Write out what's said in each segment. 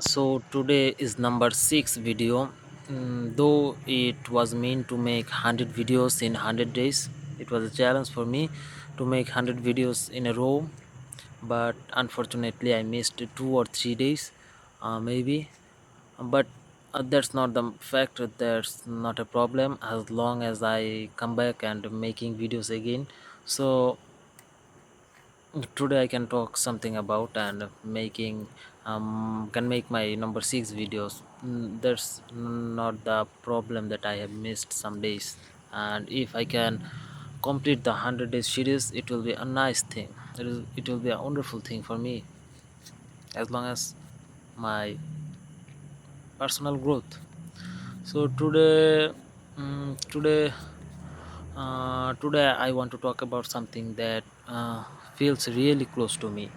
So today is number 6 video. Though it was meant to make 100 videos in 100 days, it was a challenge for me to make 100 videos in a row, but unfortunately I missed 2 or 3 days, maybe. But that's not the fact. That's not a problem as long as I come back and making videos again. So today I can talk something about and making can make my number 6 videos. That's not the problem that I have missed some days, and if I can complete the 100 days series, it will be a nice thing. It will be a wonderful thing for me, as long as my personal growth. So today I want to talk about something that feels really close to me.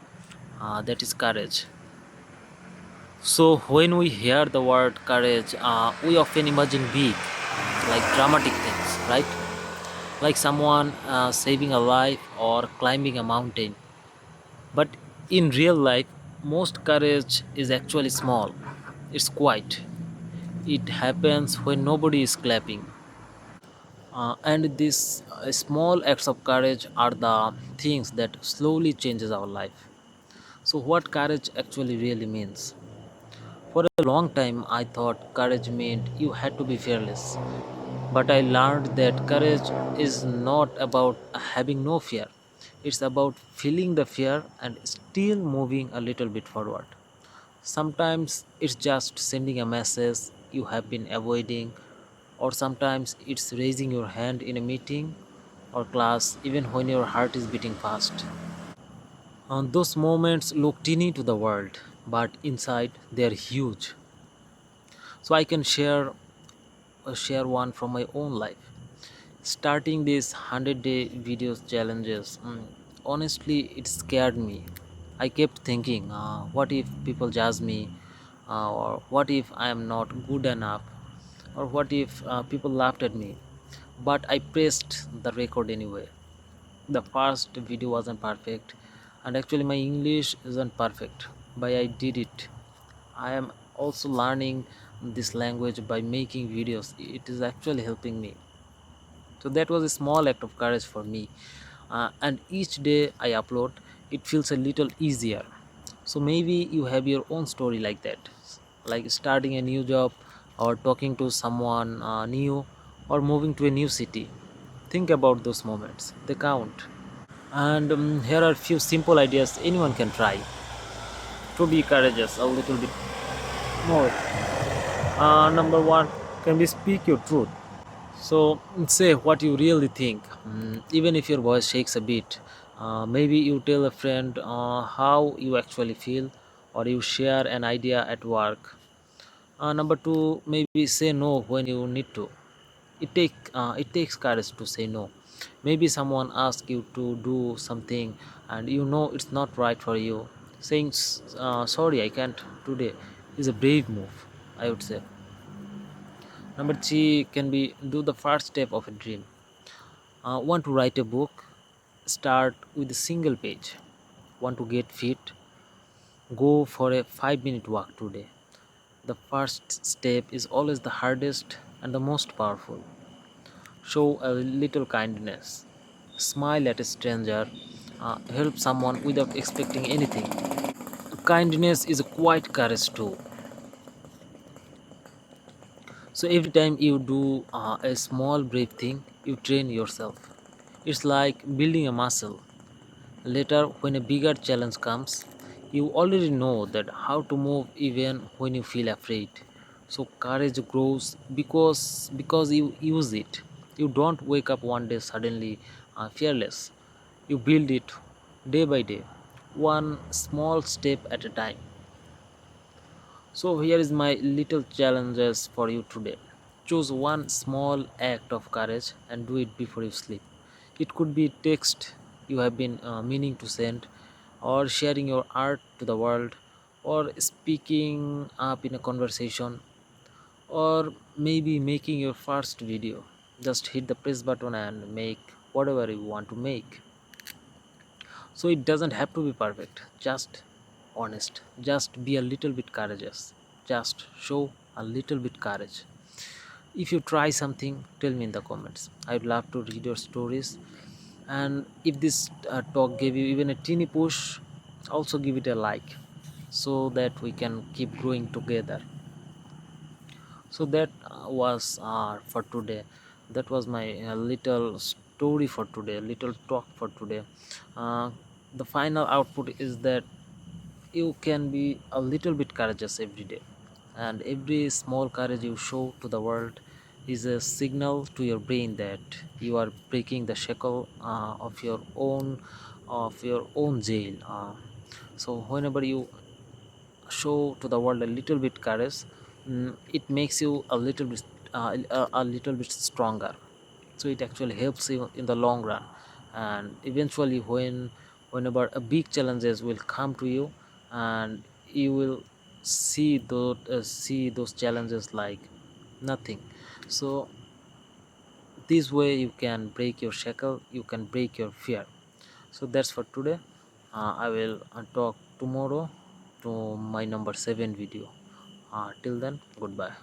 That is courage. So, when we hear the word courage, we often imagine big, like dramatic things, right? Like someone saving a life or climbing a mountain. But in real life, most courage is actually small, it's quiet. It happens when nobody is clapping. And these small acts of courage are the things that slowly changes our life. So, what courage actually really means? For a long time, I thought courage meant you had to be fearless. But I learned that courage is not about having no fear, it's about feeling the fear and still moving a little bit forward. Sometimes it's just sending a message you have been avoiding, or sometimes it's raising your hand in a meeting or class even when your heart is beating fast. And those moments look teeny to the world, but inside they're huge. So I can share one from my own life. Starting these 100-day videos challenges, honestly, it scared me. I kept thinking, what if people judge me, or what if I am not good enough, or what if people laughed at me. But I pressed the record anyway. The first video wasn't perfect, and actually my English isn't perfect, but I did it. I am also learning this language by making videos. It is actually helping me. So that was a small act of courage for me. And each day I upload, it feels a little easier. So maybe you have your own story like that, like starting a new job, or talking to someone new, or moving to a new city. Think about those moments, they count. And here are few simple ideas anyone can try to be courageous a little bit more. Number one can be speak your truth. So say what you really think, even if your voice shakes a bit. Maybe you tell a friend how you actually feel, or you share an idea at work. Number two, maybe say no when you need to. It takes courage to say no. Maybe someone asks you to do something and you know it's not right for you. Saying sorry, I can't today is a brave move, I would say. Number three can be do the first step of a dream. Want to write a book? Start with a single page. Want to get fit? Go for a 5-minute walk today. The first step is always the hardest and the most powerful. Show a little kindness. Smile at a stranger. Help someone without expecting anything. Kindness is a quiet courage too. So every time you do a small brave thing, you train yourself. It's like building a muscle. Later, when a bigger challenge comes, you already know that how to move even when you feel afraid. So courage grows because you use it. You don't wake up one day suddenly fearless. You build it day by day, one small step at a time. So here is my little challenges for you today. Choose one small act of courage and do it before you sleep. It could be text you have been meaning to send, or sharing your art to the world, or speaking up in a conversation, or maybe making your first video. Just hit the press button and make whatever you want to make. So it doesn't have to be perfect, just honest. Just be a little bit courageous. Just show a little bit courage. If you try something, tell me in the comments. I'd love to read your stories. And if this talk gave you even a teeny push, also give it a like so that we can keep growing together. So that was for today. That was my little story for today, little talk for today. uh, the final output is that you can be a little bit courageous every day, and every small courage you show to the world is a signal to your brain that you are breaking the shackle of your own jail. So whenever you show to the world a little bit courage, it makes you a little bit stronger. So it actually helps you in the long run, and eventually whenever a big challenges will come to you, and you will see those challenges like nothing. So this way you can break your shackle, you can break your fear. So that's for today. I will talk tomorrow to my number 7 video. Till then, goodbye.